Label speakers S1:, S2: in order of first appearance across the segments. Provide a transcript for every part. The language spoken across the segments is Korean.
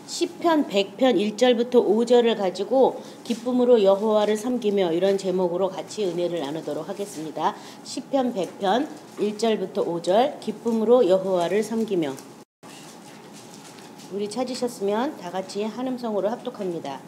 S1: 시편 100편 1절부터 5절을 가지고 기쁨으로 여호와를 섬기며 이런 제목으로 같이 은혜를 나누도록 하겠습니다. 시편 100편 1절부터 5절 기쁨으로 여호와를 섬기며. 우리 찾으셨으면 다 같이 한음성으로 합독합니다.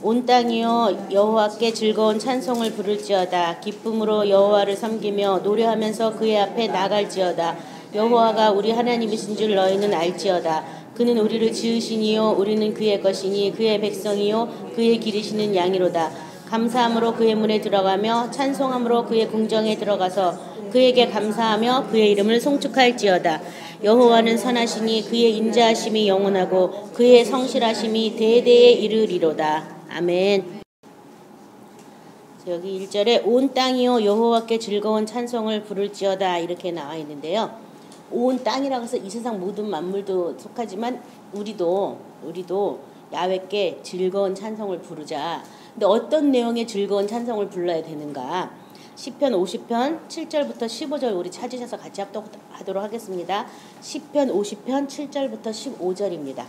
S1: 온 땅이여 여호와께 즐거운 찬송을 부를지어다. 기쁨으로 여호와를 섬기며 노래하면서 그의 앞에 나갈지어다. 여호와가 우리 하나님이신 줄 너희는 알지어다. 그는 우리를 지으시니요 우리는 그의 것이니 그의 백성이요 그의 기르시는 양이로다. 감사함으로 그의 문에 들어가며 찬송함으로 그의 궁정에 들어가서 그에게 감사하며 그의 이름을 송축할지어다. 여호와는 선하시니 그의 인자하심이 영원하고 그의 성실하심이 대대에 이르리로다. 아멘. 여기 1절에 온 땅이요 여호와께 즐거운 찬송을 부를지어다 이렇게 나와 있는데요. 온 땅이라고 해서 이 세상 모든 만물도 속하지만 우리도 야훼께 즐거운 찬송을 부르자. 근데 어떤 내용의 즐거운 찬송을 불러야 되는가? 시편 50편 7절부터 15절 우리 찾으셔서 같이 합독하도록 하겠습니다. 시편 50편 7절부터 15절입니다.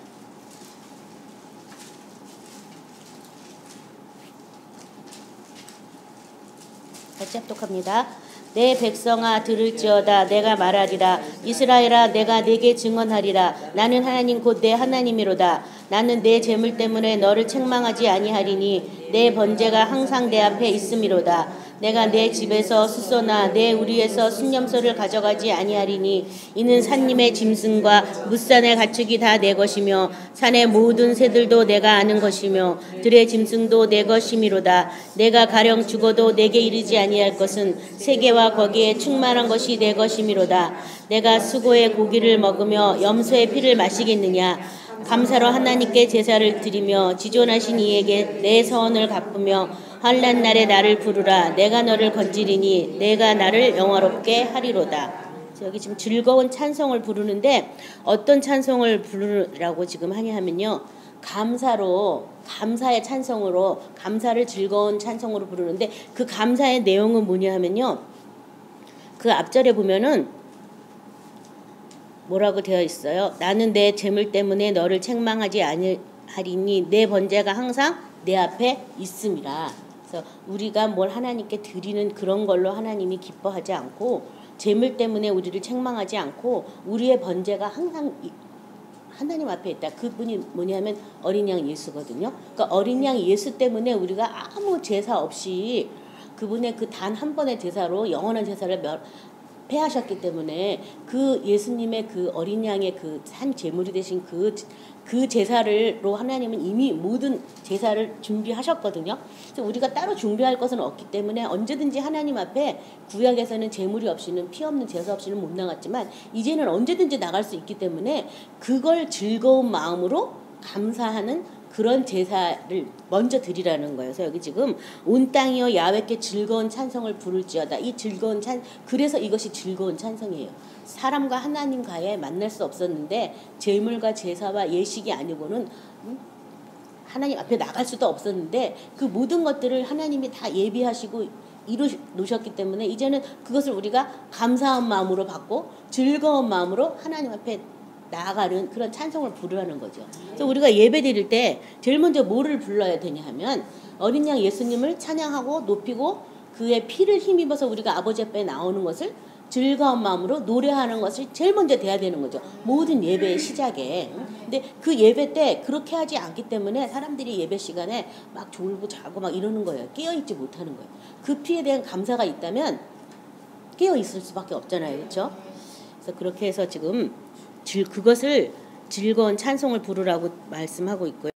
S1: 같이 합독합니다. 내 백성아 들을지어다. 내가 말하리라. 이스라엘아 내가 네게 증언하리라. 나는 하나님 곧 내 하나님이로다. 나는 내 재물 때문에 너를 책망하지 아니하리니 내 번제가 항상 내 앞에 있음이로다. 내가 내 집에서 숫소나 내 우리에서 순념소를 가져가지 아니하리니 이는 산림의 짐승과 무산의 가축이 다 내 것이며 산의 모든 새들도 내가 아는 것이며 들의 짐승도 내 것이미로다. 내가 가령 죽어도 내게 이르지 아니할 것은 세계와 거기에 충만한 것이 내 것이미로다. 내가 수고의 고기를 먹으며 염소의 피를 마시겠느냐. 감사로 하나님께 제사를 드리며 지존하신 이에게 내 서원을 갚으며 환난 날에 나를 부르라. 내가 너를 건지리니 내가 나를 영화롭게 하리로다. 여기 지금 즐거운 찬송을 부르는데 어떤 찬송을 부르라고 지금 하냐 하면요. 감사의 찬송으로 감사를 즐거운 찬송으로 부르는데 그 감사의 내용은 뭐냐 하면요. 그 앞절에 보면은 뭐라고 되어 있어요? 나는 내 재물 때문에 너를 책망하지 아니하리니 내 번제가 항상 내 앞에 있음이라. 그래서 우리가 뭘 하나님께 드리는 그런 걸로 하나님이 기뻐하지 않고 재물 때문에 우리를 책망하지 않고 우리의 번제가 항상 하나님 앞에 있다. 그분이 뭐냐면 어린 양 예수거든요. 그러니까 어린 양 예수 때문에 우리가 아무 제사 없이 그분의 그 단 한 번의 제사로 영원한 제사를 패하셨기 때문에 그 예수님의 그 어린 양의 그 산 제물이 되신 그 제사로 하나님은 이미 모든 제사를 준비하셨거든요. 그래서 우리가 따로 준비할 것은 없기 때문에 언제든지 하나님 앞에 구약에서는 제물이 없이는 피 없는 제사 없이는 못 나갔지만 이제는 언제든지 나갈 수 있기 때문에 그걸 즐거운 마음으로 감사하는 그런 제사를 먼저 드리라는 거예요. 그래서 여기 지금 온 땅이여 야훼께 즐거운 찬송을 부를지어다. 이 즐거운 그래서 이것이 즐거운 찬송이에요. 사람과 하나님과의 만날 수 없었는데 제물과 제사와 예식이 아니고는 하나님 앞에 나갈 수도 없었는데 그 모든 것들을 하나님이 다 예비하시고 이루놓으셨기 때문에 이제는 그것을 우리가 감사한 마음으로 받고 즐거운 마음으로 하나님 앞에 나아가는 그런 찬송을 부르라는 거죠. 그래서 우리가 예배 드릴 때 제일 먼저 뭐를 불러야 되냐 하면 어린 양 예수님을 찬양하고 높이고 그의 피를 힘입어서 우리가 아버지 앞에 나오는 것을 즐거운 마음으로 노래하는 것을 제일 먼저 돼야 되는 거죠. 모든 예배의 시작에. 근데 그 예배 때 그렇게 하지 않기 때문에 사람들이 예배 시간에 막 졸고 자고 막 이러는 거예요. 깨어있지 못하는 거예요. 그 피에 대한 감사가 있다면 깨어있을 수밖에 없잖아요. 그렇죠? 그래서 그렇게 해서 지금 그것을 즐거운 찬송을 부르라고 말씀하고 있고요.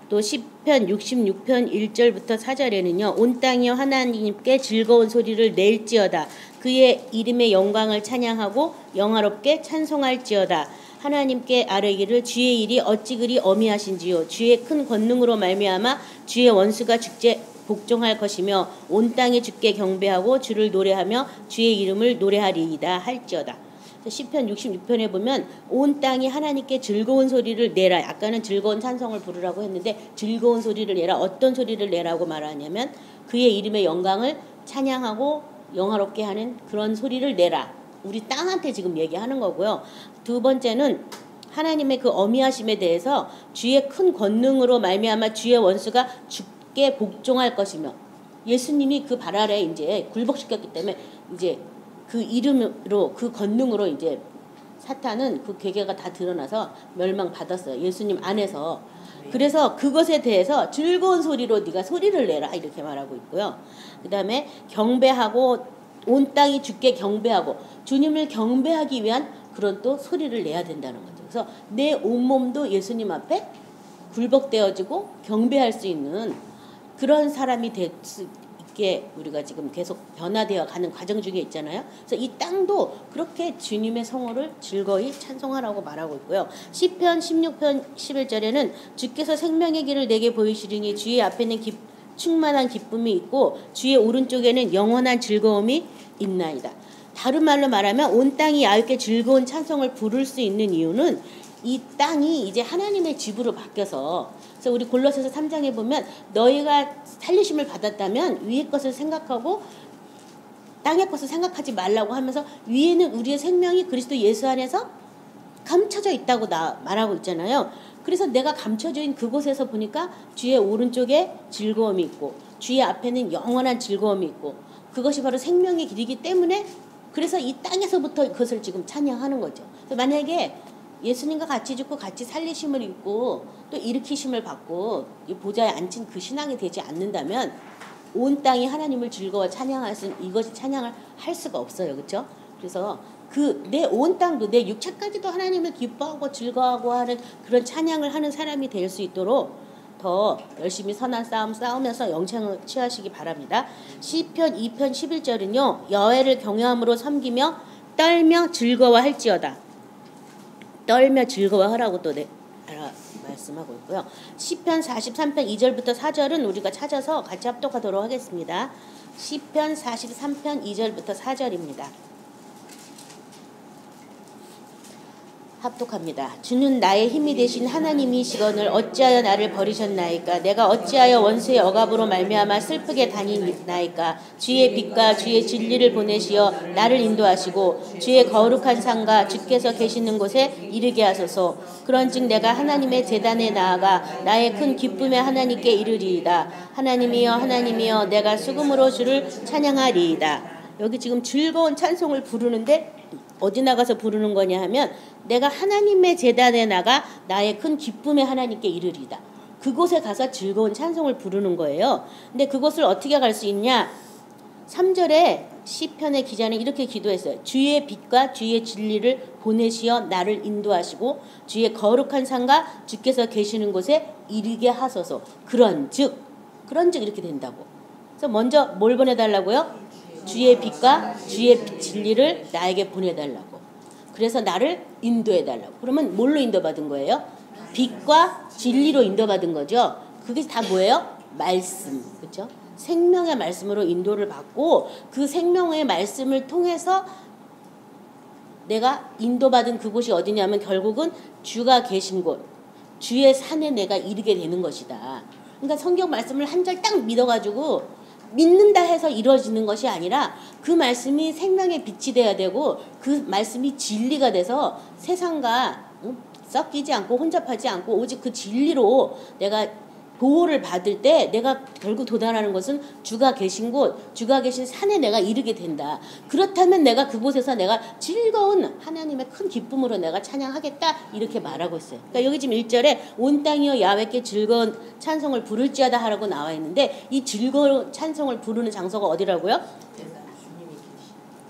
S1: 또 시편 66편 1절부터 4절에는요. 온 땅이여 하나님께 즐거운 소리를 낼지어다. 그의 이름의 영광을 찬양하고 영화롭게 찬송할지어다. 하나님께 아뢰기를 주의 일이 어찌 그리 어미하신지요. 주의 큰 권능으로 말미암아 주의 원수가 죽게 복종할 것이며 온 땅이 주께 경배하고 주를 노래하며 주의 이름을 노래하리이다 할지어다. 시편 66편에 보면 온 땅이 하나님께 즐거운 소리를 내라. 아까는 즐거운 찬송을 부르라고 했는데 즐거운 소리를 내라. 어떤 소리를 내라고 말하냐면 그의 이름의 영광을 찬양하고 영화롭게 하는 그런 소리를 내라. 우리 땅한테 지금 얘기하는 거고요. 두 번째는 하나님의 그 어미하심에 대해서 주의 큰 권능으로 말미암아 주의 원수가 죽게 복종할 것이며, 예수님이 그 발 아래 이제 굴복시켰기 때문에 이제 그 이름으로 그 권능으로 이제 사탄은 그 괴계가 다 드러나서 멸망받았어요. 예수님 안에서. 그래서 그것에 대해서 즐거운 소리로 네가 소리를 내라 이렇게 말하고 있고요. 그 다음에 경배하고 온 땅이 주께 경배하고 주님을 경배하기 위한 그런 또 소리를 내야 된다는 거죠. 그래서 내 온몸도 예수님 앞에 굴복되어지고 경배할 수 있는 그런 사람이 될 수 있게 우리가 지금 계속 변화되어 가는 과정 중에 있잖아요. 그래서 이 땅도 그렇게 주님의 성호를 즐거이 찬송하라고 말하고 있고요. 시편 16편 11절에는 주께서 생명의 길을 내게 보이시리니 주의 앞에는 충만한 기쁨이 있고 주의 오른쪽에는 영원한 즐거움이 있나이다. 다른 말로 말하면 온 땅이 야훼께 즐거운 찬송을 부를 수 있는 이유는 이 땅이 이제 하나님의 집으로 바뀌어서, 그래서 우리 골로새서 3장에 보면 너희가 살리심을 받았다면 위의 것을 생각하고 땅의 것을 생각하지 말라고 하면서 위에는 우리의 생명이 그리스도 예수 안에서 감춰져 있다고 말하고 있잖아요. 그래서 내가 감춰져 있는 그곳에서 보니까 주의 오른쪽에 즐거움이 있고 주의 앞에는 영원한 즐거움이 있고 그것이 바로 생명의 길이기 때문에, 그래서 이 땅에서부터 그것을 지금 찬양하는 거죠. 만약에 예수님과 같이 죽고 같이 살리심을 입고 또 일으키심을 받고 이 보좌에 앉힌 그 신앙이 되지 않는다면 온 땅이 하나님을 즐거워 찬양할 수, 이것이 찬양을 할 수가 없어요. 그렇죠? 그래서 그 내 온 땅도 내 육체까지도 하나님을 기뻐하고 즐거워하고 하는 그런 찬양을 하는 사람이 될 수 있도록 더 열심히 선한 싸움 싸우면서 영생을 취하시기 바랍니다. 시편 2편 11절은요. 여호와를 경외함으로 섬기며 떨며 즐거워할지어다. 떨며 즐거워하라고 또 말씀하고 있고요. 시편 43편 2절부터 4절은 우리가 찾아서 같이 합독하도록 하겠습니다. 시편 43편 2절부터 4절입니다. 합독합니다. 주는 나의 힘이 되신 하나님이시거늘 어찌하여 나를 버리셨나이까? 내가 어찌하여 원수의 억압으로 말미암아 슬프게 다니나이까? 주의 빛과 주의 진리를 보내시어 나를 인도하시고 주의 거룩한 산과 주께서 계시는 곳에 이르게 하소서. 그런즉 내가 하나님의 제단에 나아가 나의 큰 기쁨의 하나님께 이르리이다. 하나님이여 하나님이여 내가 수금으로 주를 찬양하리이다. 여기 지금 즐거운 찬송을 부르는데 어디 나가서 부르는 거냐 하면 내가 하나님의 제단에 나가 나의 큰 기쁨의 하나님께 이르리다. 그곳에 가서 즐거운 찬송을 부르는 거예요. 근데 그곳을 어떻게 갈 수 있냐? 3절에 시편의 기자는 이렇게 기도했어요. 주의 빛과 주의 진리를 보내시어 나를 인도하시고 주의 거룩한 산과 주께서 계시는 곳에 이르게 하소서. 그런즉 이렇게 된다고. 그래서 먼저 뭘 보내달라고요? 주의 빛과 주의 진리를 나에게 보내달라고. 그래서 나를 인도해달라고. 그러면 뭘로 인도받은 거예요? 빛과 진리로 인도받은 거죠. 그게 다 뭐예요? 말씀. 그렇죠? 생명의 말씀으로 인도를 받고 그 생명의 말씀을 통해서 내가 인도받은 그곳이 어디냐면 결국은 주가 계신 곳, 주의 산에 내가 이르게 되는 것이다. 그러니까 성경 말씀을 한 절 딱 믿어가지고 믿는다 해서 이루어지는 것이 아니라 그 말씀이 생명의 빛이 돼야 되고 그 말씀이 진리가 돼서 세상과 섞이지 않고 혼잡하지 않고 오직 그 진리로 내가 보호를 받을 때 내가 결국 도달하는 것은 주가 계신 곳, 주가 계신 산에 내가 이르게 된다. 그렇다면 내가 그곳에서 내가 즐거운 하나님의 큰 기쁨으로 내가 찬양하겠다 이렇게 말하고 있어요. 그러니까 여기 지금 1절에 온 땅이여 야훼께 즐거운 찬송을 부를지어다 하라고 나와 있는데 이 즐거운 찬송을 부르는 장소가 어디라고요?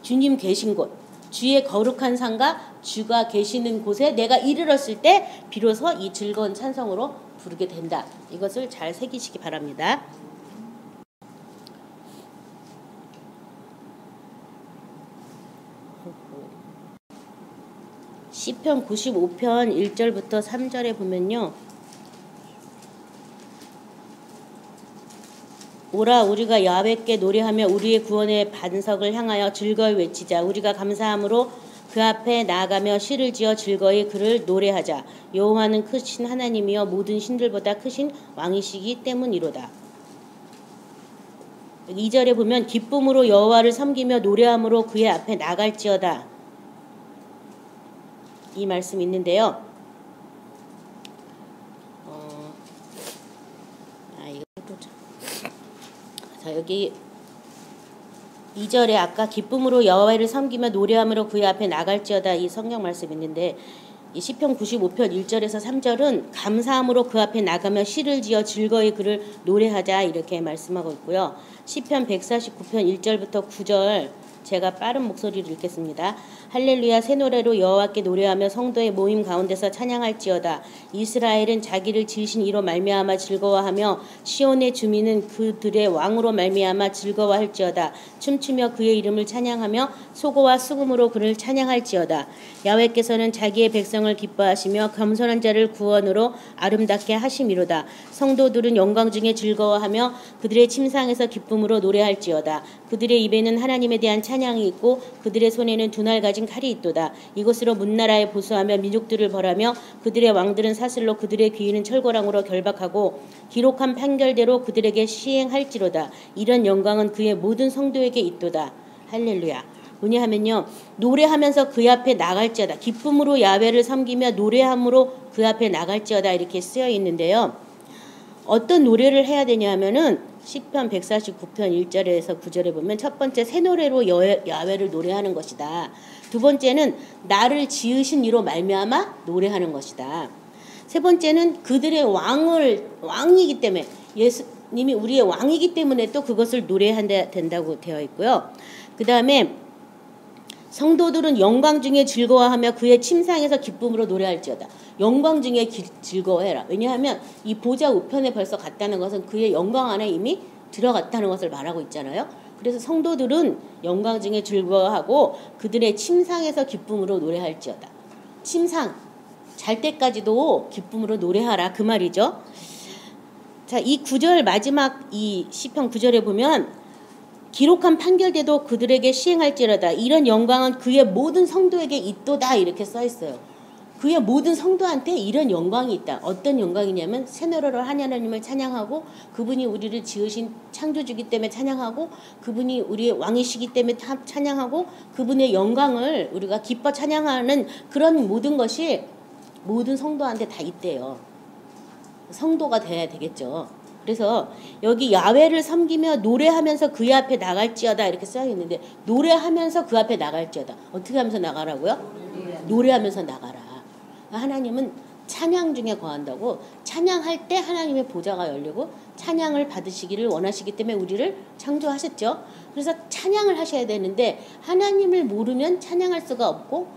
S1: 주님 계신 곳, 주의 거룩한 산과 주가 계시는 곳에 내가 이르렀을 때 비로소 이 즐거운 찬송으로 부르게 된다. 이것을 잘 새기시기 바랍니다. 시편 95편 1절부터 3절에 보면요. 오라 우리가 야훼께 노래하며 우리의 구원의 반석을 향하여 즐거이 외치자. 우리가 감사함으로 그 앞에 나아가며 시를 지어 즐거이 그를 노래하자. 여호와는 크신 하나님이여 모든 신들보다 크신 왕이시기 때문이로다. 2절에 보면 기쁨으로 여호와를 섬기며 노래함으로 그의 앞에 나갈지어다. 이 말씀이 있는데요. 자, 여기 2절에 아까 기쁨으로 여호와를 섬기며 노래함으로 그의 앞에 나갈지어다 이 성경 말씀 있는데, 이 시편 95편 1절에서 3절은 감사함으로 그 앞에 나가며 시를 지어 즐거이 그를 노래하자 이렇게 말씀하고 있고요. 시편 149편 1절부터 9절 제가 빠른 목소리로 읽겠습니다. 할렐루야 새 노래로 여호와께 노래하며 성도의 모임 가운데서 찬양할지어다. 이스라엘은 자기를 지으신 이로 말미암아 즐거워하며 시온의 주민은 그들의 왕으로 말미암아 즐거워할지어다. 춤추며 그의 이름을 찬양하며 소고와 수금으로 그를 찬양할지어다. 야훼께서는 자기의 백성을 기뻐하시며 겸손한 자를 구원으로 아름답게 하심이로다. 성도들은 영광 중에 즐거워하며 그들의 침상에서 기쁨으로 노래할지어다. 그들의 입에는 하나님에 대한 찬양이 있고 그들의 손에는 두 날 가진 칼이 있도다. 이곳으로 문나라에 보수하며 민족들을 벌하며 그들의 왕들은 사슬로 그들의 귀인은 철거랑으로 결박하고 기록한 판결대로 그들에게 시행할지로다. 이런 영광은 그의 모든 성도에게 있도다. 할렐루야. 뭐냐 하면요, 노래하면서 그 앞에 나갈지어다. 기쁨으로 야훼를 섬기며 노래함으로 그 앞에 나갈지어다 이렇게 쓰여 있는데요. 어떤 노래를 해야 되냐 하면은 시편 149편 1절에서 9절에 보면 첫 번째 새 노래로 야훼를 노래하는 것이다. 두 번째는 나를 지으신 이로 말미암아 노래하는 것이다. 세 번째는 그들의 왕이기 때문에 예수님이 우리의 왕이기 때문에 또 그것을 노래해야 된다고 되어 있고요. 그 다음에 성도들은 영광 중에 즐거워하며 그의 침상에서 기쁨으로 노래할지어다. 영광 중에 즐거워해라. 왜냐하면 이 보좌 우편에 벌써 갔다는 것은 그의 영광 안에 이미 들어갔다는 것을 말하고 있잖아요. 그래서 성도들은 영광 중에 즐거워하고 그들의 침상에서 기쁨으로 노래할지어다. 침상, 잘 때까지도 기쁨으로 노래하라 그 말이죠. 자, 이 9절 마지막 이 시편 9절에 보면 기록한 판결대도 그들에게 시행할지라다. 이런 영광은 그의 모든 성도에게 있도다 이렇게 써 있어요. 그의 모든 성도한테 이런 영광이 있다. 어떤 영광이냐면 새 노래로 하나님을 찬양하고 그분이 우리를 지으신 창조주기 때문에 찬양하고 그분이 우리의 왕이시기 때문에 찬양하고 그분의 영광을 우리가 기뻐 찬양하는 그런 모든 것이 모든 성도한테 다 있대요. 성도가 돼야 되겠죠. 그래서 여기 야훼를 섬기며 노래하면서 그 앞에 나갈지어다 이렇게 써 있는데 노래하면서 그 앞에 나갈지어다. 어떻게 하면서 나가라고요? 노래하면서 나가라. 하나님은 찬양 중에 거한다고. 찬양할 때 하나님의 보좌가 열리고 찬양을 받으시기를 원하시기 때문에 우리를 창조하셨죠. 그래서 찬양을 하셔야 되는데 하나님을 모르면 찬양할 수가 없고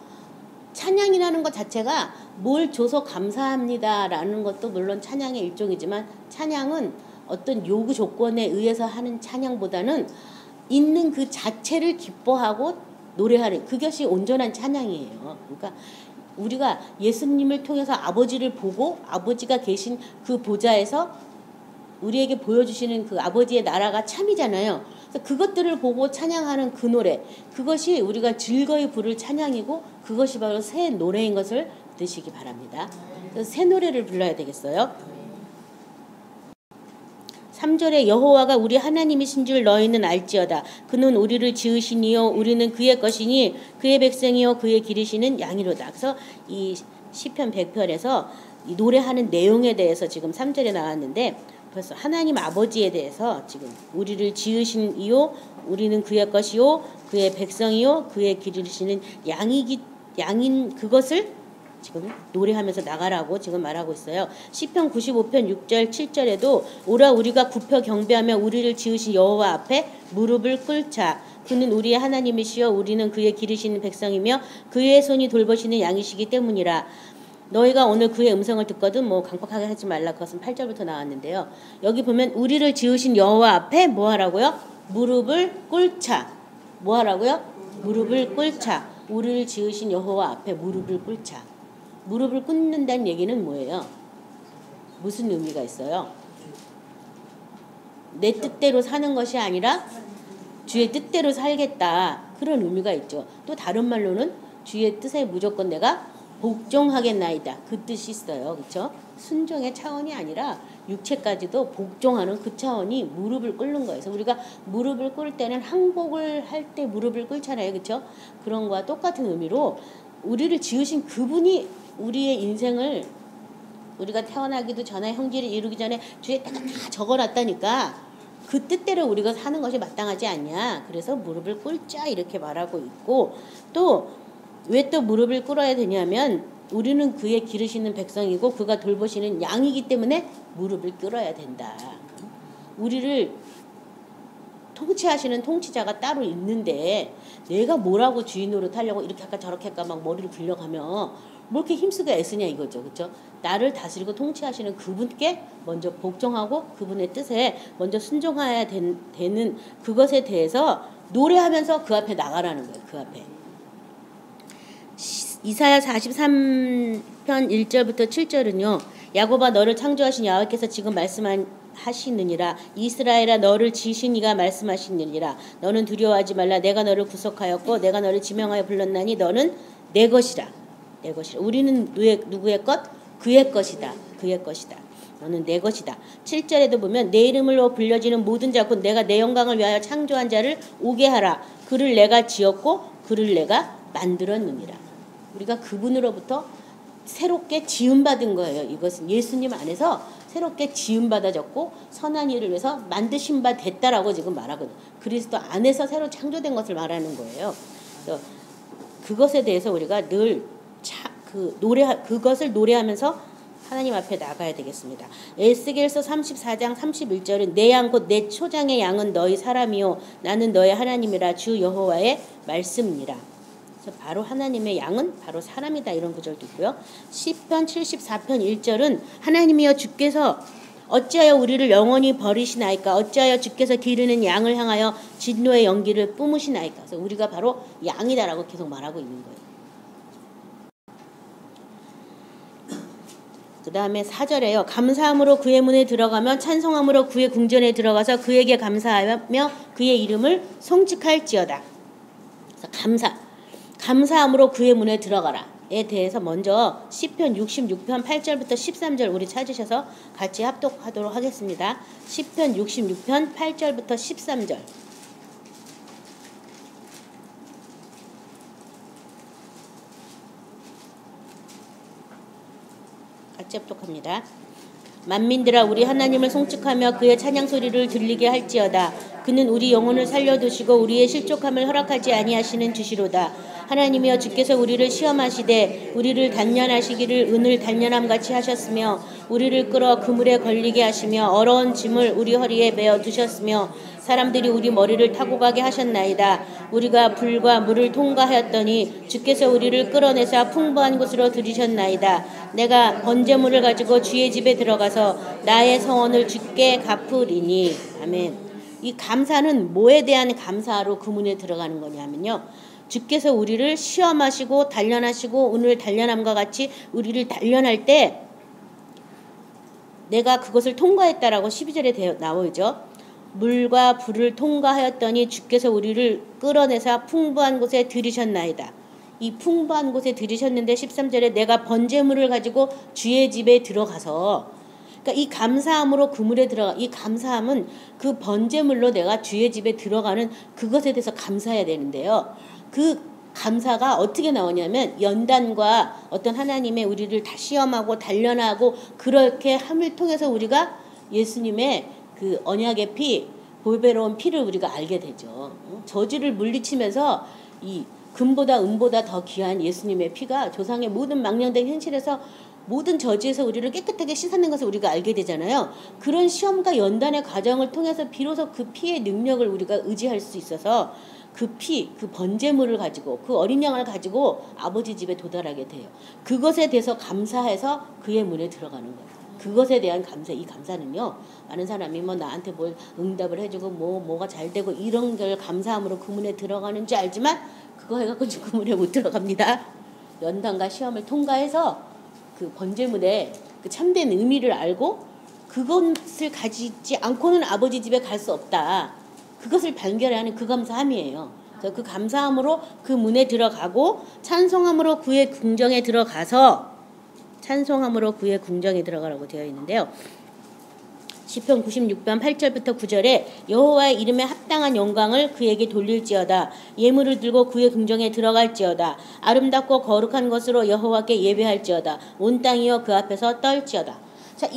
S1: 찬양이라는 것 자체가 뭘 줘서 감사합니다라는 것도 물론 찬양의 일종이지만 찬양은 어떤 요구 조건에 의해서 하는 찬양보다는 있는 그 자체를 기뻐하고 노래하는 그것이 온전한 찬양이에요. 그러니까 우리가 예수님을 통해서 아버지를 보고 아버지가 계신 그 보좌에서 우리에게 보여주시는 그 아버지의 나라가 참이잖아요. 그래서 그것들을 보고 찬양하는 그 노래, 그것이 우리가 즐거이 부를 찬양이고 그것이 바로 새 노래인 것을 드시기 바랍니다. 그래서 새 노래를 불러야 되겠어요. 3절에 여호와가 우리 하나님이신 줄 너희는 알지어다. 그는 우리를 지으시니요 우리는 그의 것이니 그의 백성이요 그의 기르시는 양이로다. 그래서 이 시편 100편에서 이 노래하는 내용에 대해서 지금 3절에 나왔는데 벌써 하나님 아버지에 대해서 지금 우리를 지으신 이요 우리는 그의 것이요 그의 백성이요 그의 기르시는 양인 그것을 지금 노래하면서 나가라고 지금 말하고 있어요. 시편 95편 6절 7절에도 오라 우리가 굽혀 경배하며 우리를 지으신 여호와 앞에 무릎을 꿇자. 그는 우리의 하나님이시여 우리는 그의 기르시는 백성이며 그의 손이 돌보시는 양이시기 때문이라. 너희가 오늘 그의 음성을 듣거든 뭐 강팍하게 하지 말라. 그것은 8절부터 나왔는데요. 여기 보면 우리를 지으신 여호와 앞에 뭐 하라고요? 무릎을 꿇자. 뭐 하라고요? 무릎을 꿇자. 우리를 지으신 여호와 앞에 무릎을 꿇자. 무릎을 꿇는다는 얘기는 뭐예요? 무슨 의미가 있어요? 내 뜻대로 사는 것이 아니라 주의 뜻대로 살겠다. 그런 의미가 있죠. 또 다른 말로는 주의 뜻에 무조건 내가 복종하겠나이다. 그 뜻이 있어요. 그렇죠? 순종의 차원이 아니라 육체까지도 복종하는 그 차원이 무릎을 꿇는 거예요. 그래서 우리가 무릎을 꿇을 때는 항복을 할 때 무릎을 꿇잖아요. 그렇죠? 그런 거와 똑같은 의미로 우리를 지으신 그분이 우리의 인생을 우리가 태어나기도 전에 형질을 이루기 전에 주에 다 적어놨다니까 그 뜻대로 우리가 사는 것이 마땅하지 않냐. 그래서 무릎을 꿇자 이렇게 말하고 있고, 또 왜 또 무릎을 꿇어야 되냐면 우리는 그의 기르시는 백성이고 그가 돌보시는 양이기 때문에 무릎을 꿇어야 된다. 우리를 통치하시는 통치자가 따로 있는데 내가 뭐라고 주인 노릇하려고 이렇게 할까 저렇게 할까 막 머리를 굴려가며 뭐 이렇게 힘쓰고 애쓰냐 이거죠. 그렇죠? 나를 다스리고 통치하시는 그분께 먼저 복종하고 그분의 뜻에 먼저 순종해야 되는 그것에 대해서 노래하면서 그 앞에 나가라는 거예요. 그 앞에. 이사야 43편 1절부터 7절은요. 야곱아 너를 창조하신 여호와께서 지금 말씀하시느니라. 이스라엘아 너를 지으신 이가 말씀하시느니라. 너는 두려워하지 말라. 내가 너를 구속하였고 내가 너를 지명하여 불렀나니 너는 내 것이라. 내 것이라. 우리는 누구의 것? 그의 것이다. 그의 것이다. 너는 내 것이다. 7절에도 보면 내 이름으로 불려지는 모든 자 곧 내가 내 영광을 위하여 창조한 자를 오게 하라. 그를 내가 지었고 그를 내가 만들었느니라. 우리가 그분으로부터 새롭게 지음받은 거예요. 이것은 예수님 안에서 새롭게 지음받아졌고 선한 일을 위해서 만드신 바 됐다라고 지금 말하거든요. 그리스도 안에서 새로 창조된 것을 말하는 거예요. 그래서 그것에 대해서 우리가 늘 그것을 노래하면서 하나님 앞에 나가야 되겠습니다. 에스겔서 34장 31절은 내 양 곧 내 초장의 양은 너희 사람이요 나는 너의 하나님이라 주 여호와의 말씀이니라. 그래서 바로 하나님의 양은 바로 사람이다 이런 구절도 있고요. 시편 74편 1절은 하나님이여 주께서 어찌하여 우리를 영원히 버리시나이까 어찌하여 주께서 기르는 양을 향하여 진노의 연기를 뿜으시나이까. 그래서 우리가 바로 양이다라고 계속 말하고 있는 거예요. 그 다음에 4절에요. 감사함으로 그의 문에 들어가며 찬송함으로 그의 궁전에 들어가서 그에게 감사하며 그의 이름을 송축할지어다. 그래서 감사함으로 그의 문에 들어가라에 대해서 먼저 시편 66편 8절부터 13절 우리 찾으셔서 같이 합독하도록 하겠습니다. 시편 66편 8절부터 13절. 같이 합독합니다. 만민들아 우리 하나님을 송축하며 그의 찬양 소리를 들리게 할지어다. 그는 우리 영혼을 살려두시고 우리의 실족함을 허락하지 아니하시는 주시로다. 하나님이여 주께서 우리를 시험하시되 우리를 단련하시기를 은을 단련함같이 하셨으며 우리를 끌어 그물에 걸리게 하시며 어려운 짐을 우리 허리에 메어 두셨으며 사람들이 우리 머리를 타고 가게 하셨나이다. 우리가 불과 물을 통과하였더니 주께서 우리를 끌어내사 풍부한 곳으로 들이셨나이다. 내가 번제물을 가지고 주의 집에 들어가서 나의 성원을 주께 갚으리니. 아멘. 이 감사는 뭐에 대한 감사로 그 문에 들어가는 거냐면요. 주께서 우리를 시험하시고 단련하시고 오늘 단련함과 같이 우리를 단련할 때 내가 그것을 통과했다라고 12절에 나오죠. 물과 불을 통과하였더니 주께서 우리를 끌어내사 풍부한 곳에 들이셨나이다. 이 풍부한 곳에 들이셨는데 13절에 내가 번제물을 가지고 주의 집에 들어가서 그러니까 이 감사함으로 그물에 들어가 이 감사함은 그 번제물로 내가 주의 집에 들어가는 그것에 대해서 감사해야 되는데요. 그 감사가 어떻게 나오냐면 연단과 어떤 하나님의 우리를 다 시험하고 단련하고 그렇게 함을 통해서 우리가 예수님의 그 언약의 피, 보배로운 피를 우리가 알게 되죠. 저주를 물리치면서 이 금보다 은보다 더 귀한 예수님의 피가 조상의 모든 망령된 현실에서 모든 저주에서 우리를 깨끗하게 씻어낸 것을 우리가 알게 되잖아요. 그런 시험과 연단의 과정을 통해서 비로소 그 피의 능력을 우리가 의지할 수 있어서 그 피, 그 번제물을 가지고 그 어린 양을 가지고 아버지 집에 도달하게 돼요. 그것에 대해서 감사해서 그의 문에 들어가는 거예요. 그것에 대한 감사, 이 감사는요. 많은 사람이 뭐 나한테 뭘 응답을 해주고 뭐가 잘 되고 이런 걸 감사함으로 그 문에 들어가는 줄 알지만 그거 해갖고 그 문에 못 들어갑니다. 연단과 시험을 통과해서 그 번제물의 그 참된 의미를 알고 그것을 가지지 않고는 아버지 집에 갈 수 없다. 그것을 발견하는 그 감사함이에요. 그래서 그 감사함으로 그 문에 들어가고 찬송함으로 그의 궁정에 들어가서 찬송함으로 그의 궁정에 들어가라고 되어 있는데요. 시편 96편 8절부터 9절에 여호와의 이름에 합당한 영광을 그에게 돌릴지어다. 예물을 들고 그의 궁정에 들어갈지어다. 아름답고 거룩한 것으로 여호와께 예배할지어다. 온 땅이여 그 앞에서 떨지어다. 자,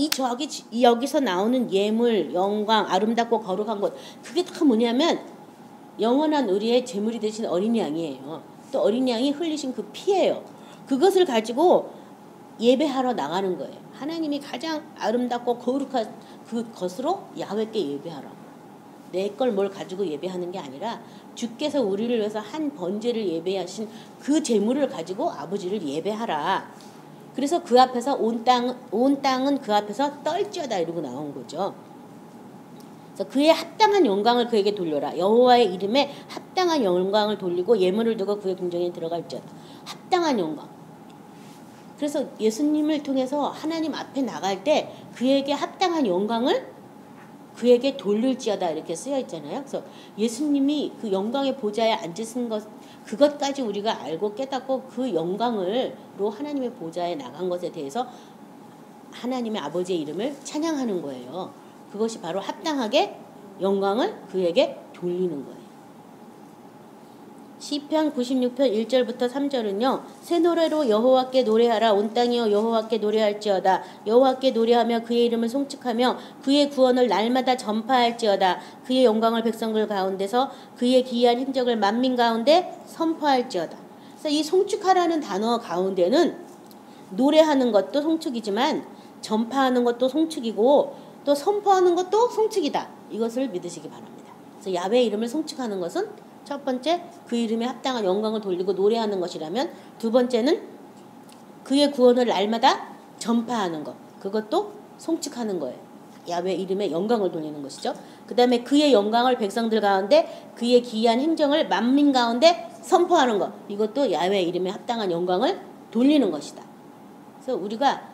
S1: 여기서 나오는 예물, 영광, 아름답고 거룩한 것, 그게 다 뭐냐면 영원한 우리의 제물이 되신 어린 양이에요. 또 어린 양이 흘리신 그 피예요. 그것을 가지고 예배하러 나가는 거예요. 하나님이 가장 아름답고 거룩한 그것으로 야훼께 예배하라고. 내 걸 뭘 가지고 예배하는 게 아니라 주께서 우리를 위해서 한 번제를 예배하신 그 제물을 가지고 아버지를 예배하라. 그래서 그 앞에서 온 땅은 그 앞에서 떨지어다 이러고 나온 거죠. 그래서 그의 합당한 영광을 그에게 돌려라. 여호와의 이름에 합당한 영광을 돌리고 예물을 두고 그의 궁정에 들어갈지어다. 합당한 영광. 그래서 예수님을 통해서 하나님 앞에 나갈 때 그에게 합당한 영광을 그에게 돌릴지어다 이렇게 쓰여 있잖아요. 그래서 예수님이 그 영광의 보좌에 앉으신 것, 그것까지 우리가 알고 깨닫고 그 영광으로 하나님의 보좌에 나간 것에 대해서 하나님의 아버지의 이름을 찬양하는 거예요. 그것이 바로 합당하게 영광을 그에게 돌리는 거예요. 시편 96편 1절부터 3절은요. 새 노래로 여호와께 노래하라. 온 땅이여 여호와께 노래할지어다. 여호와께 노래하며 그의 이름을 송축하며 그의 구원을 날마다 전파할지어다. 그의 영광을 백성들 가운데서 그의 기이한 행적을 만민 가운데 선포할지어다. 그래서 이 송축하라는 단어 가운데는 노래하는 것도 송축이지만 전파하는 것도 송축이고 또 선포하는 것도 송축이다. 이것을 믿으시기 바랍니다. 그래서 야훼 이름을 송축하는 것은 첫 번째, 그 이름에 합당한 영광을 돌리고 노래하는 것이라면, 두 번째는 그의 구원을 날마다 전파하는 것. 그것도 송축하는 거예요. 야훼 이름에 영광을 돌리는 것이죠. 그 다음에 그의 영광을 백성들 가운데 그의 기이한 행정을 만민 가운데 선포하는 것. 이것도 야훼 이름에 합당한 영광을 돌리는 것이다. 그래서 우리가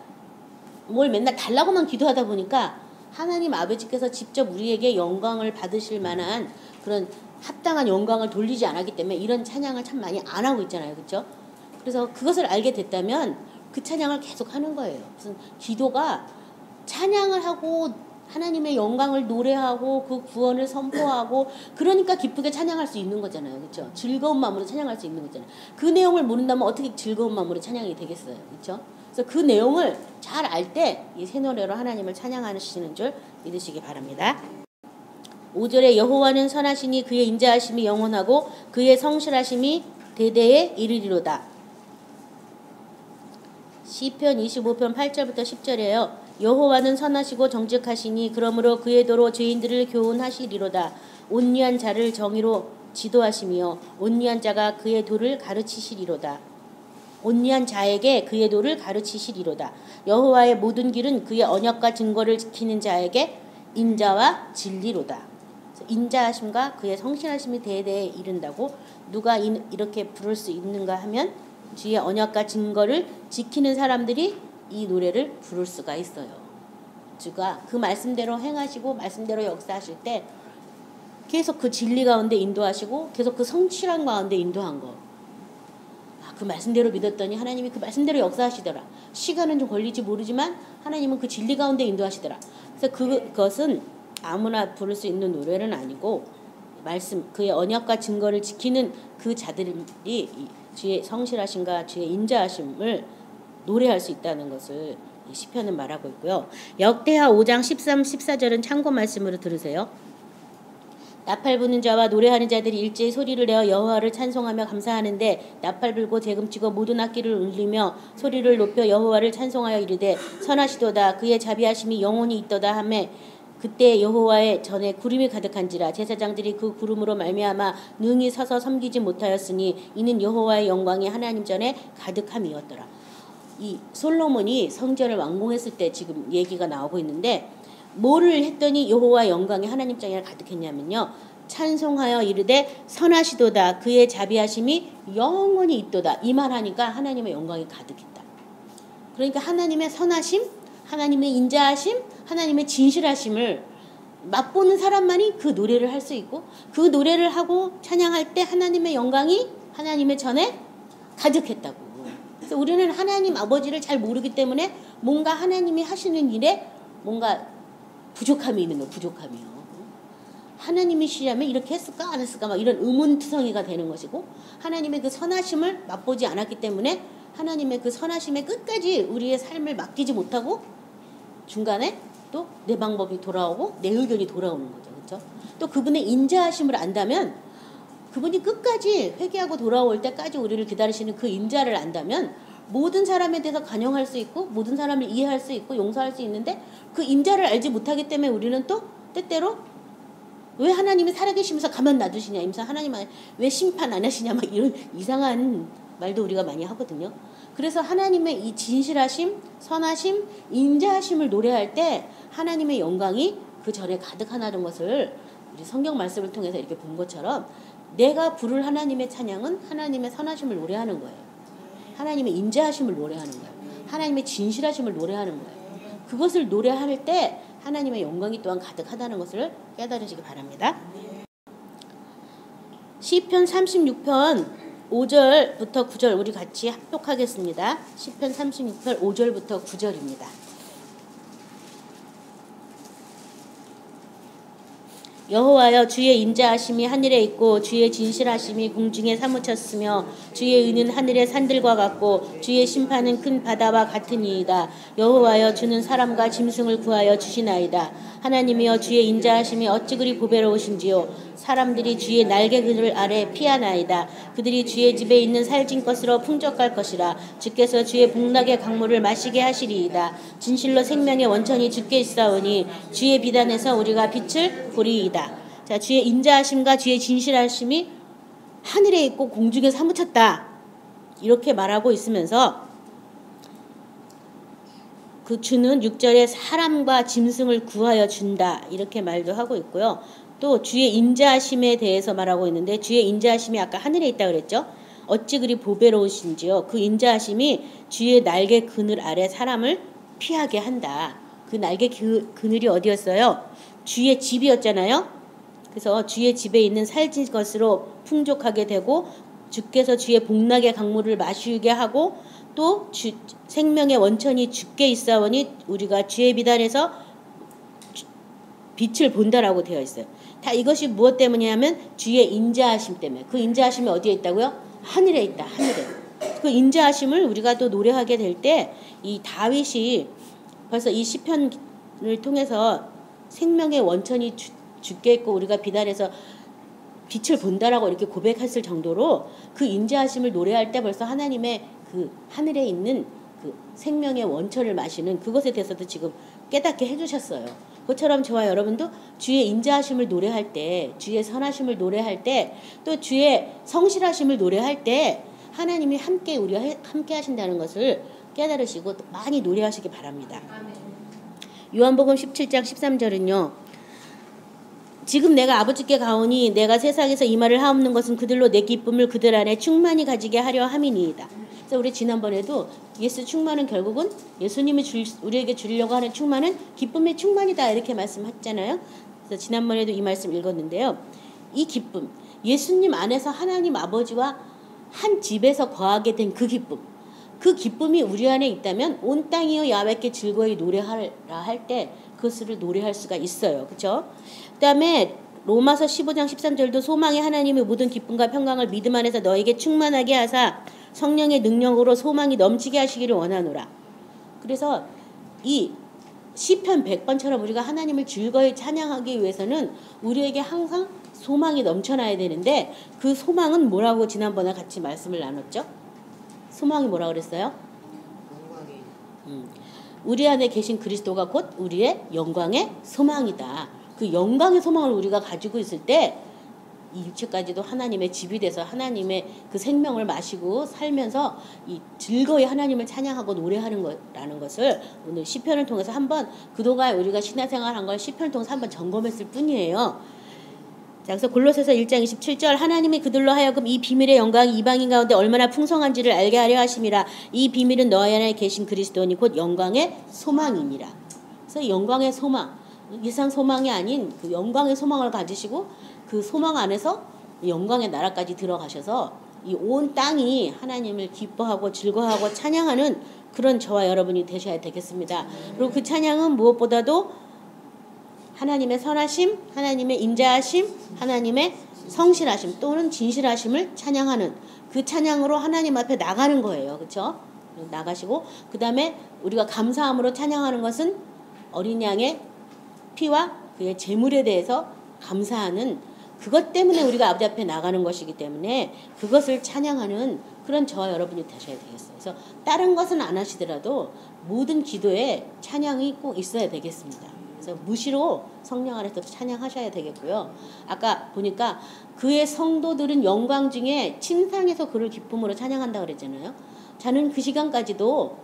S1: 뭘 맨날 달라고만 기도하다 보니까 하나님 아버지께서 직접 우리에게 영광을 받으실 만한 그런 합당한 영광을 돌리지 않았기 때문에 이런 찬양을 참 많이 안 하고 있잖아요. 그렇죠? 그래서 그것을 알게 됐다면 그 찬양을 계속 하는 거예요. 무슨 기도가 찬양을 하고 하나님의 영광을 노래하고 그 구원을 선포하고 그러니까 기쁘게 찬양할 수 있는 거잖아요. 그렇죠? 즐거운 마음으로 찬양할 수 있는 거잖아요. 그 내용을 모른다면 어떻게 즐거운 마음으로 찬양이 되겠어요. 그렇죠? 그래서 그 내용을 잘 알 때 이 새 노래로 하나님을 찬양하시는 줄 믿으시기 바랍니다. 5절에 여호와는 선하시니 그의 인자하심이 영원하고 그의 성실하심이 대대에 이르리로다. 시편 25편 8절부터 10절에요. 여호와는 선하시고 정직하시니 그러므로 그의 도로 죄인들을 교훈하시리로다. 온유한 자를 정의로 지도하시며 온유한 자가 그의 도를 가르치시리로다. 온유한 자에게 그의 도를 가르치시리로다. 여호와의 모든 길은 그의 언약과 증거를 지키는 자에게 인자와 진리로다. 인자하심과 그의 성실하심이 대대에 이른다고 누가 이렇게 부를 수 있는가 하면 주의 언약과 증거를 지키는 사람들이 이 노래를 부를 수가 있어요. 주가 그 말씀대로 행하시고 말씀대로 역사하실 때 계속 그 진리 가운데 인도하시고 계속 그 성실한 가운데 인도한 거. 그 말씀대로 믿었더니 하나님이 그 말씀대로 역사하시더라. 시간은 좀 걸릴지 모르지만 하나님은 그 진리 가운데 인도하시더라. 그래서 그것은 아무나 부를 수 있는 노래는 아니고 말씀 그의 언약과 증거를 지키는 그 자들이 주의 성실하심과 주의 인자하심을 노래할 수 있다는 것을 시편은 말하고 있고요. 역대하 5장 13, 14절은 참고 말씀으로 들으세요. 나팔 부는 자와 노래하는 자들이 일제히 소리를 내어 여호와를 찬송하며 감사하는데 나팔 불고 재금치고 모든 악기를 울리며 소리를 높여 여호와를 찬송하여 이르되 선하시도다 그의 자비하심이 영원히 있도다 하매 그때 여호와의 전에 구름이 가득한지라 제사장들이 그 구름으로 말미암아 능히 서서 섬기지 못하였으니 이는 여호와의 영광이 하나님 전에 가득함이었더라. 이 솔로몬이 성전을 완공했을 때 지금 얘기가 나오고 있는데 뭐를 했더니 여호와의 영광이 하나님 전에 가득했냐면요. 찬송하여 이르되 선하시도다 그의 자비하심이 영원히 있도다. 이 말하니까 하나님의 영광이 가득했다. 그러니까 하나님의 선하심, 하나님의 인자하심, 하나님의 진실하심을 맛보는 사람만이 그 노래를 할 수 있고 그 노래를 하고 찬양할 때 하나님의 영광이 하나님의 전에 가득했다고. 그래서 우리는 하나님 아버지를 잘 모르기 때문에 뭔가 하나님이 하시는 일에 뭔가 부족함이 있는 거예요. 부족함이요. 하나님이시라면 이렇게 했을까 안 했을까 막 이런 의문투성이가 되는 것이고 하나님의 그 선하심을 맛보지 않았기 때문에 하나님의 그 선하심의 끝까지 우리의 삶을 맡기지 못하고 중간에 또 내 방법이 돌아오고 내 의견이 돌아오는 거죠. 그렇죠? 또 그분의 인자하심을 안다면 그분이 끝까지 회개하고 돌아올 때까지 우리를 기다리시는 그 인자를 안다면 모든 사람에 대해서 간용할 수 있고 모든 사람을 이해할 수 있고 용서할 수 있는데 그 인자를 알지 못하기 때문에 우리는 또 때때로 왜 하나님이 살아계시면서 가만 놔두시냐 이러면서 하나님 왜 심판 안 하시냐 막 이런 이상한 말도 우리가 많이 하거든요. 그래서 하나님의 이 진실하심, 선하심, 인자하심을 노래할 때 하나님의 영광이 그 절에 가득하다는 것을 우리 성경 말씀을 통해서 이렇게 본 것처럼 내가 부를 하나님의 찬양은 하나님의 선하심을 노래하는 거예요. 하나님의 인자하심을 노래하는 거예요. 하나님의 진실하심을 노래하는 거예요. 그것을 노래할 때 하나님의 영광이 또한 가득하다는 것을 깨달으시기 바랍니다. 시편 36편 5절부터 9절 우리 같이 합독하겠습니다. 시편 36편 5절부터 9절입니다. 여호와여 주의 인자하심이 하늘에 있고 주의 진실하심이 공중에 사무쳤으며 주의 의는 하늘의 산들과 같고 주의 심판은 큰 바다와 같으니이다. 여호와여 주는 사람과 짐승을 구하여 주시나이다. 하나님이여 주의 인자하심이 어찌 그리 보배로우신지요. 사람들이 주의 날개 그늘 아래 피하나이다. 그들이 주의 집에 있는 살찐 것으로 풍족할 것이라. 주께서 주의 복락의 강물을 마시게 하시리이다. 진실로 생명의 원천이 주께 있사오니 주의 비단에서 우리가 빛을 보리이다. 자, 주의 인자하심과 주의 진실하심이 하늘에 있고 공중에 사무쳤다. 이렇게 말하고 있으면서 그 주는 6절에 사람과 짐승을 구하여 준다. 이렇게 말도 하고 있고요. 또 주의 인자하심에 대해서 말하고 있는데 주의 인자하심이 아까 하늘에 있다 그랬죠. 어찌 그리 보배로우신지요. 그 인자하심이 주의 날개 그늘 아래 사람을 피하게 한다. 그 날개 그늘이 어디였어요? 주의 집이었잖아요. 그래서 주의 집에 있는 살찐 것으로 풍족하게 되고 주께서 주의 복락의 강물을 마시게 하고 또 생명의 원천이 주께 있사오니 우리가 주의 비단에서 빛을 본다라고 되어 있어요. 다 이것이 무엇 때문이냐면 주의 인자하심 때문에. 그 인자하심이 어디에 있다고요? 하늘에 있다. 하늘에. 그 인자하심을 우리가 또 노래하게 될 때 이 다윗이 벌써 이 시편을 통해서 생명의 원천이 주께 있고 우리가 비단에서 빛을 본다라고 이렇게 고백했을 정도로 그 인자하심을 노래할 때 벌써 하나님의 그 하늘에 있는 그 생명의 원천을 마시는 그것에 대해서도 지금 깨닫게 해주셨어요. 그것처럼 저와 여러분도 주의 인자하심을 노래할 때, 주의 선하심을 노래할 때, 또 주의 성실하심을 노래할 때 하나님이 함께 우리와 함께 하신다는 것을 깨달으시고 많이 노래하시기 바랍니다. 요한복음 17장 13절은요. 지금 내가 아버지께 가오니 내가 세상에서 이 말을 하옵는 것은 그들로 내 기쁨을 그들 안에 충만히 가지게 하려 함이니이다. 그래서 우리 지난번에도 예수 충만은 결국은 예수님이 우리에게 주려고 하는 충만은 기쁨의 충만이다 이렇게 말씀했잖아요. 그래서 지난번에도 이 말씀 읽었는데요. 이 기쁨, 예수님 안에서 하나님 아버지와 한 집에서 거하게 된 그 기쁨, 그 기쁨이 우리 안에 있다면 온 땅이여 야훼께 즐거이 노래하라 할 때 그것을 노래할 수가 있어요. 그렇죠? 그다음에 로마서 15장 13절도 소망의 하나님의 모든 기쁨과 평강을 믿음 안에서 너에게 충만하게 하사 성령의 능력으로 소망이 넘치게 하시기를 원하노라. 그래서 이 시편 100번처럼 우리가 하나님을 즐거이 찬양하기 위해서는 우리에게 항상 소망이 넘쳐나야 되는데 그 소망은 뭐라고 지난번에 같이 말씀을 나눴죠? 소망이 뭐라고 그랬어요? 우리 안에 계신 그리스도가 곧 우리의 영광의 소망이다. 그 영광의 소망을 우리가 가지고 있을 때 이 육체까지도 하나님의 집이 돼서 하나님의 그 생명을 마시고 살면서 이 즐거이 하나님을 찬양하고 노래하는 거라는 것을 오늘 시편을 통해서 한번 그동안 우리가 신앙생활한 걸 시편을 통해서 한번 점검했을 뿐이에요. 자, 그래서 골로새서 1장 27절 하나님이 그들로 하여금 이 비밀의 영광이 이방인 가운데 얼마나 풍성한지를 알게 하려 하심이라. 이 비밀은 너희 안에 계신 그리스도니 곧 영광의 소망이니라. 그래서 영광의 소망, 이상 소망이 아닌 그 영광의 소망을 가지시고 그 소망 안에서 영광의 나라까지 들어가셔서 이 온 땅이 하나님을 기뻐하고 즐거워하고 찬양하는 그런 저와 여러분이 되셔야 되겠습니다. 그리고 그 찬양은 무엇보다도 하나님의 선하심, 하나님의 인자하심, 하나님의 성실하심 또는 진실하심을 찬양하는 그 찬양으로 하나님 앞에 나가는 거예요. 그렇죠? 나가시고 그 다음에 우리가 감사함으로 찬양하는 것은 어린 양의 피와 그의 제물에 대해서 감사하는 그것 때문에 우리가 아버지 앞에 나가는 것이기 때문에 그것을 찬양하는 그런 저와 여러분이 되셔야 되겠어요. 그래서 다른 것은 안 하시더라도 모든 기도에 찬양이 꼭 있어야 되겠습니다. 그래서 무시로 성령 안에서 찬양하셔야 되겠고요. 아까 보니까 그의 성도들은 영광 중에 침상에서 그를 기쁨으로 찬양한다고 그랬잖아요. 저는 그 시간까지도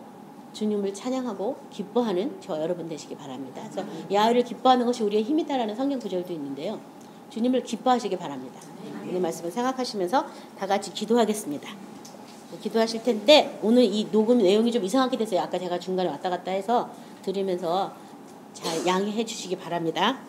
S1: 주님을 찬양하고 기뻐하는 저 여러분 되시기 바랍니다. 그래서 야훼를 기뻐하는 것이 우리의 힘이다라는 성경 구절도 있는데요. 주님을 기뻐하시기 바랍니다. 오늘 말씀을 생각하시면서 다 같이 기도하겠습니다. 기도하실 텐데 오늘 이 녹음 내용이 좀 이상하게 됐어요. 아까 제가 중간에 왔다 갔다 해서 들으면서 잘 양해해 주시기 바랍니다.